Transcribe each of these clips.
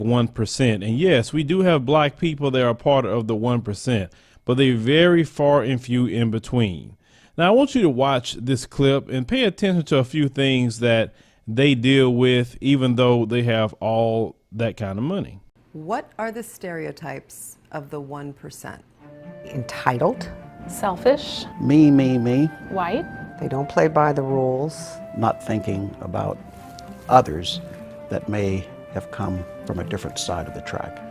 1%. And yes, we do have black people that are part of the 1%, but they're very far and few in between. Now, I want you to watch this clip and pay attention to a few things that they deal with, even though they have all that kind of money. What are the stereotypes of the 1%? Entitled. Selfish. Me, me, me. White. They don't play by the rules. Not thinking about others that may have come from a different side of the track.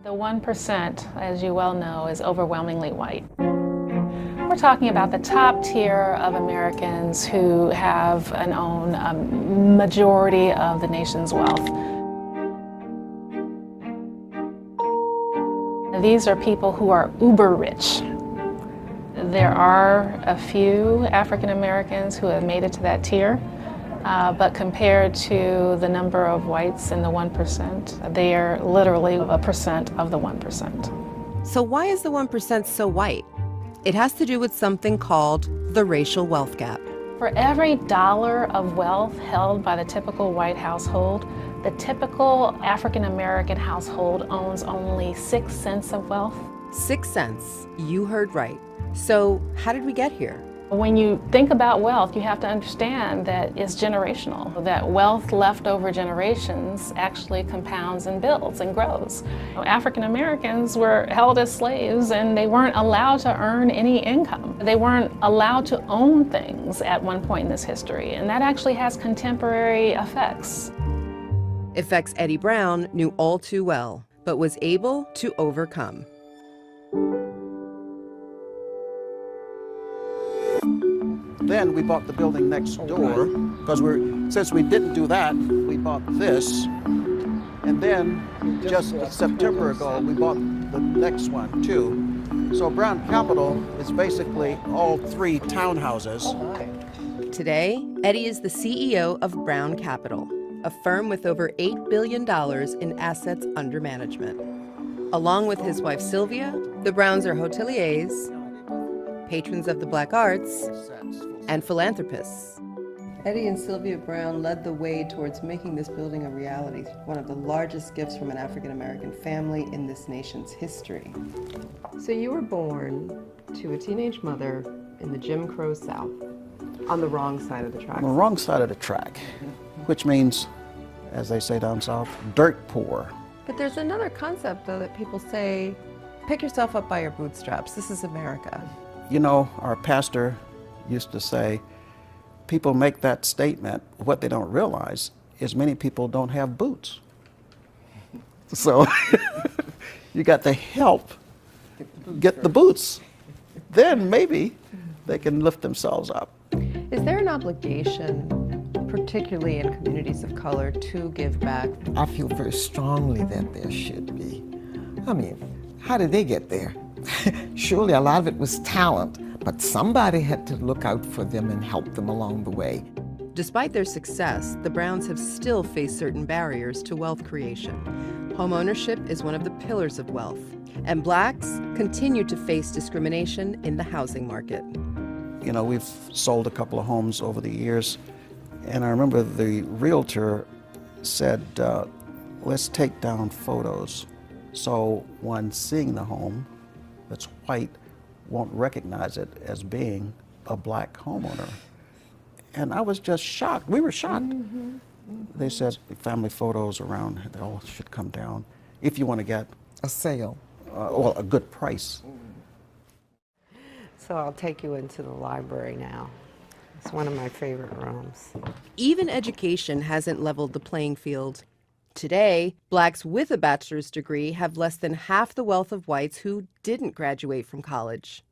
The 1%, as you well know, is overwhelmingly white. We're talking about the top tier of Americans who have and own a majority of the nation's wealth. These are people who are uber rich. There are a few African Americans who have made it to that tier, but compared to the number of whites in the 1%, they are literally a percent of the 1%. So why is the 1% so white? It has to do with something called the racial wealth gap. For every dollar of wealth held by the typical white household, the typical African American household owns only 6 cents of wealth. 6 cents, you heard right. So how did we get here? When you think about wealth, you have to understand that it's generational, that wealth left over generations actually compounds and builds and grows. African Americans were held as slaves and they weren't allowed to earn any income. They weren't allowed to own things at one point in this history, and that actually has contemporary effects. Effects Eddie Brown knew all too well, but was able to overcome. Then we bought the building next door, because since we didn't do that, we bought this. And then just September ago, we bought the next one too. So Brown Capital is basically all 3 townhouses. Today, Eddie is the CEO of Brown Capital, a firm with over $8 billion in assets under management. Along with his wife Sylvia, the Browns are hoteliers, patrons of the black arts, and philanthropists. Eddie and Sylvia Brown led the way towards making this building a reality, one of the largest gifts from an African-American family in this nation's history. So you were born to a teenage mother in the Jim Crow South, on the wrong side of the track. On the wrong side of the track, which means, as they say down south, dirt poor. But there's another concept, though, that people say, pick yourself up by your bootstraps. This is America. You know, our pastor used to say, people make that statement. What they don't realize is many people don't have boots. So you got to help get the boots. Then maybe they can lift themselves up. Is there an obligation, particularly in communities of color, to give back? I feel very strongly that there should be. I mean, how did they get there? Surely a lot of it was talent, but somebody had to look out for them and help them along the way. Despite their success, the Browns have still faced certain barriers to wealth creation. Home ownership is one of the pillars of wealth, and blacks continue to face discrimination in the housing market. You know, we've sold a couple of homes over the years, and I remember the realtor said, let's take down photos so one seeing the home that's white won't recognize it as being a black homeowner. And I was just shocked. We were shocked. Mm-hmm. They said family photos around, they all should come down if you want to get A sale. Well, a good price. So I'll take you into the library now. It's one of my favorite rooms. Even education hasn't leveled the playing field. Today, blacks with a bachelor's degree have less than half the wealth of whites who didn't graduate from college.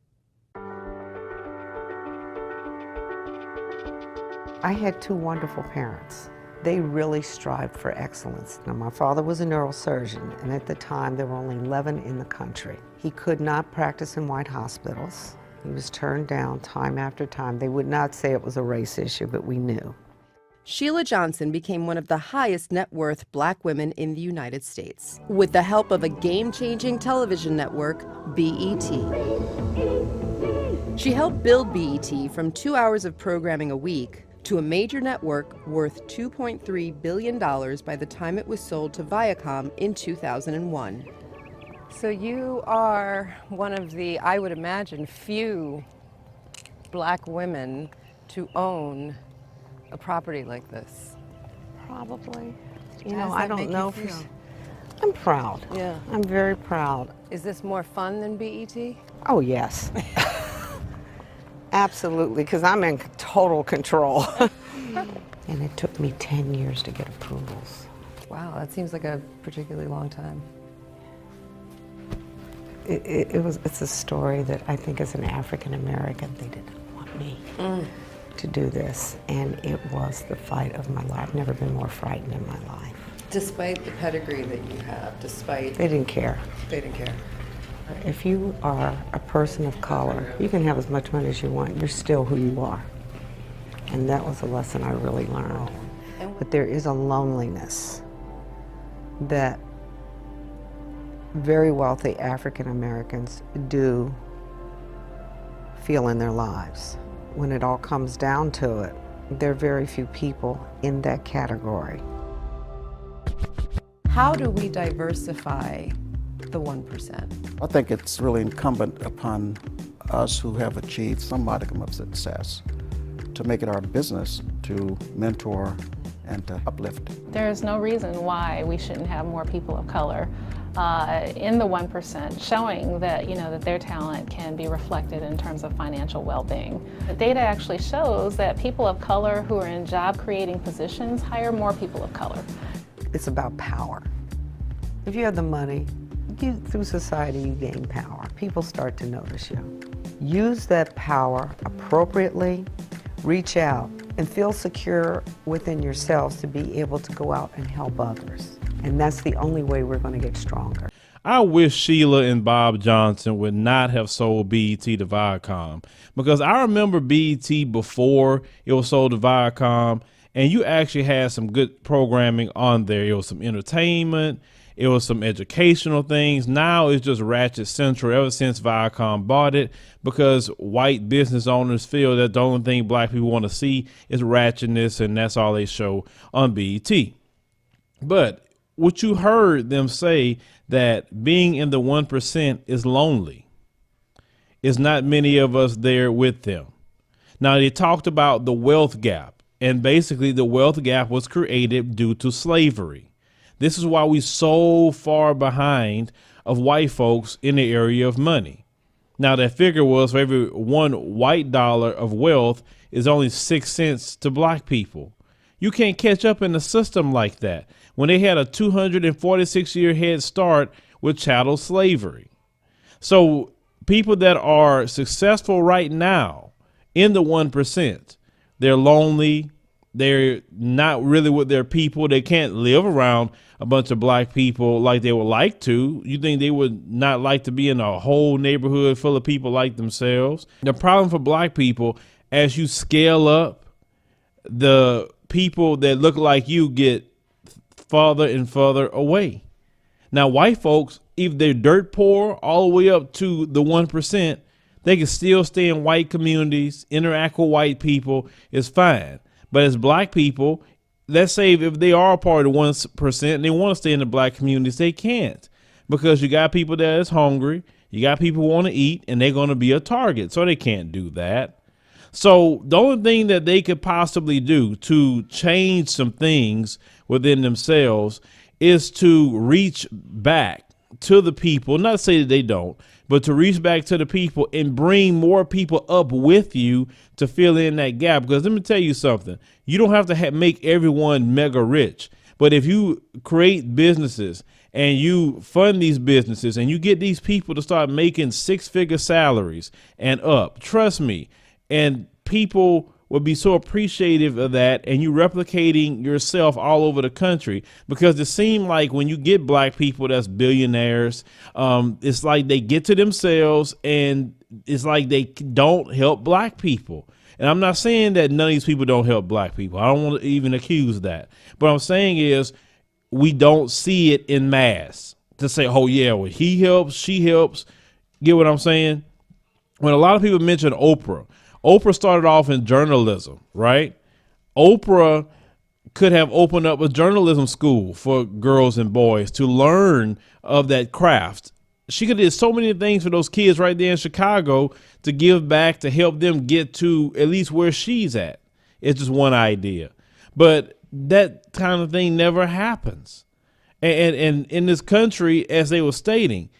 I had 2 wonderful parents. They really strived for excellence. Now, my father was a neurosurgeon, and at the time there were only 11 in the country. He could not practice in white hospitals. He was turned down time after time. They would not say it was a race issue, but we knew. Sheila Johnson became one of the highest net worth black women in the United States with the help of a game-changing television network, BET. She helped build BET from 2 hours of programming a week to a major network worth $2.3 billion by the time it was sold to Viacom in 2001. So you are one of the, I would imagine, few black women to own a property like this. Probably. How You know, does I that don't make know. you feel? I'm proud. Yeah. I'm very proud. Is this more fun than BET? Oh, yes. Absolutely, because I'm in total control. And it took me 10 years to get approvals. Wow, that seems like a particularly long time. It's a story that I think as an African American, they didn't want me to do this. And it was the fight of my life. I've never been more frightened in my life. Despite the pedigree that you have, despite... They didn't care. They didn't care. If you are a person of color, you can have as much money as you want. You're still who you are. And that was a lesson I really learned. But there is a loneliness that very wealthy African Americans do feel in their lives. When it all comes down to it, there are very few people in that category. How do we diversify the 1%? I think it's really incumbent upon us who have achieved some modicum of success to make it our business to mentor and to uplift. There is no reason why we shouldn't have more people of color in the 1%, showing that, that their talent can be reflected in terms of financial well-being. The data actually shows that people of color who are in job-creating positions hire more people of color. It's about power. If you have the money, through society you gain power. People start to notice you. Use that power appropriately, reach out, and feel secure within yourselves to be able to go out and help others. And that's the only way we're going to get stronger. I wish Sheila and Bob Johnson would not have sold BET to Viacom, because I remember BET before it was sold to Viacom, and you actually had some good programming on there. It was some entertainment, it was some educational things. Now it's just Ratchet Central ever since Viacom bought it, because white business owners feel that the only thing black people want to see is ratchetness, and that's all they show on BET. But what you heard them say, that being in the 1% is lonely. It's not many of us there with them. Now, they talked about the wealth gap, and basically the wealth gap was created due to slavery. This is why we're so far behind of white folks in the area of money. Now, that figure was for every one white dollar of wealth is only 6 cents to black people. You can't catch up in a system like that when they had a 246-year head start with chattel slavery. So people that are successful right now in the 1%, they're lonely. They're not really with their people. They can't live around a bunch of black people like they would like to. You think they would not like to be in a whole neighborhood full of people like themselves? The problem for black people, as you scale up, the people that look like you get farther and further away. Now, white folks, if they're dirt poor all the way up to the 1%, they can still stay in white communities, interact with white people, it's fine. But as black people, let's say if they are a part of the 1% and they want to stay in the black communities, they can't, because you got people that is hungry, you got people who want to eat, and they're going to be a target. So they can't do that. So the only thing that they could possibly do to change some things within themselves is to reach back to the people, not to say that they don't, but to reach back to the people and bring more people up with you to fill in that gap. Because let me tell you something, you don't have to make everyone mega rich, but if you create businesses and you fund these businesses and you get these people to start making 6-figure salaries and up, trust me, and people will be so appreciative of that, and you replicating yourself all over the country. Because it seems like when you get black people that's billionaires, it's like they get to themselves and it's like they don't help black people. And I'm not saying that none of these people don't help black people. I don't want to even accuse that. But what I'm saying is we don't see it in mass to say, oh yeah, well, he helps, she helps. Get what I'm saying? When a lot of people mention Oprah started off in journalism, right? Oprah could have opened up a journalism school for girls and boys to learn of that craft. She could have did so many things for those kids right there in Chicago to give back, to help them get to at least where she's at. It's just one idea. But that kind of thing never happens. And in this country, as they were stating,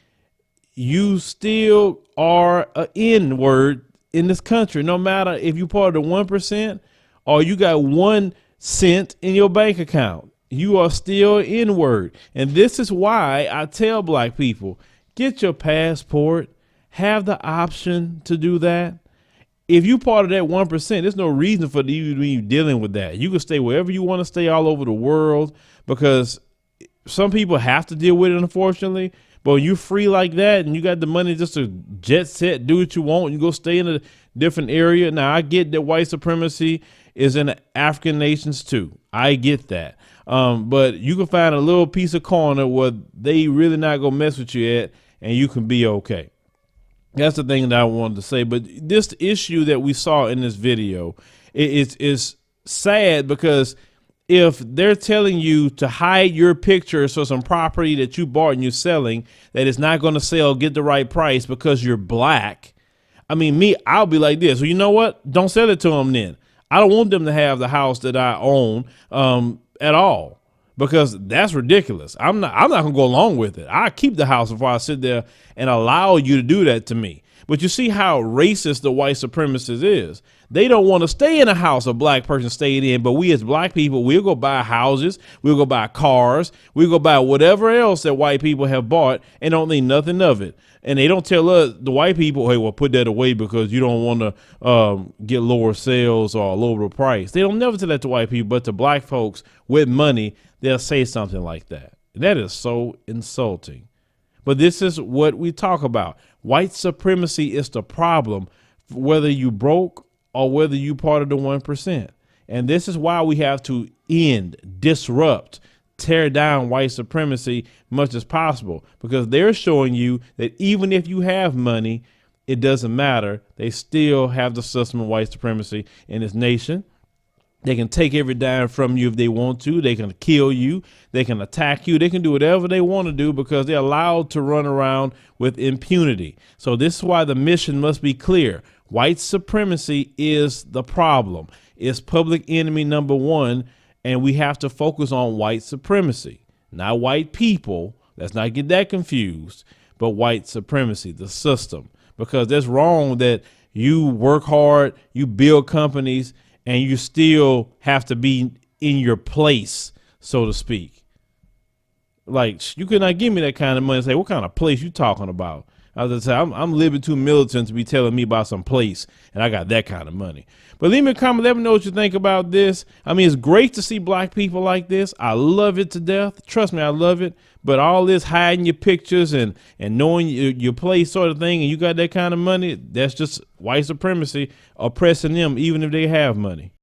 you still are an N-word in this country, no matter if you're part of the 1% or you got 1 cent in your bank account. You are still N-word. And this is why I tell black people, get your passport, have the option to do that. If you part of that 1%, there's no reason for you to be dealing with that. You can stay wherever you want to stay all over the world, because some people have to deal with it, unfortunately. But when you're free like that and you got the money just to jet set, do what you want, you go stay in a different area. Now, I get that white supremacy is in the African nations too. I get that. But you can find a little piece of corner where they really not going to mess with you at, and you can be okay. That's the thing that I wanted to say. But this issue that we saw in this video is sad, because if they're telling you to hide your pictures for some property that you bought and you're selling that is not going to sell, get the right price because you're black. I mean, I'll be like this. Well, you know what? Don't sell it to them then. I don't want them to have the house that I own at all, because that's ridiculous. I'm not going to go along with it. I keep the house before I sit there and allow you to do that to me. But you see how racist the white supremacist is. They don't want to stay in a house a black person stayed in, but we as black people, we'll go buy houses, we'll go buy cars, we'll go buy whatever else that white people have bought and don't think nothing of it. And they don't tell us, the white people, hey, well, put that away because you don't want to get lower sales or lower price. They don't never tell that to white people, but to black folks with money, they'll say something like that. That is so insulting. But this is what we talk about. White supremacy is the problem, whether you broke or whether you part of the 1%. And this is why we have to end, disrupt, tear down white supremacy much as possible, because they're showing you that even if you have money, it doesn't matter. They still have the system of white supremacy in this nation. They can take every dime from you if they want to. They can kill you. They can attack you. They can do whatever they want to do because they're allowed to run around with impunity. So this is why the mission must be clear. White supremacy is the problem. It's public enemy number one, and we have to focus on white supremacy, not white people. Let's not get that confused, but white supremacy, the system, because that's wrong that you work hard, you build companies, and you still have to be in your place, so to speak. Like, you could not give me that kind of money and say, what kind of place you talking about? I was say, I'm a little bit too militant to be telling me about some place, and I got that kind of money. But leave me a comment. Let me know what you think about this. I mean, it's great to see black people like this. I love it to death. Trust me, I love it. But all this hiding your pictures and knowing your place sort of thing, and you got that kind of money, that's just white supremacy oppressing them, even if they have money.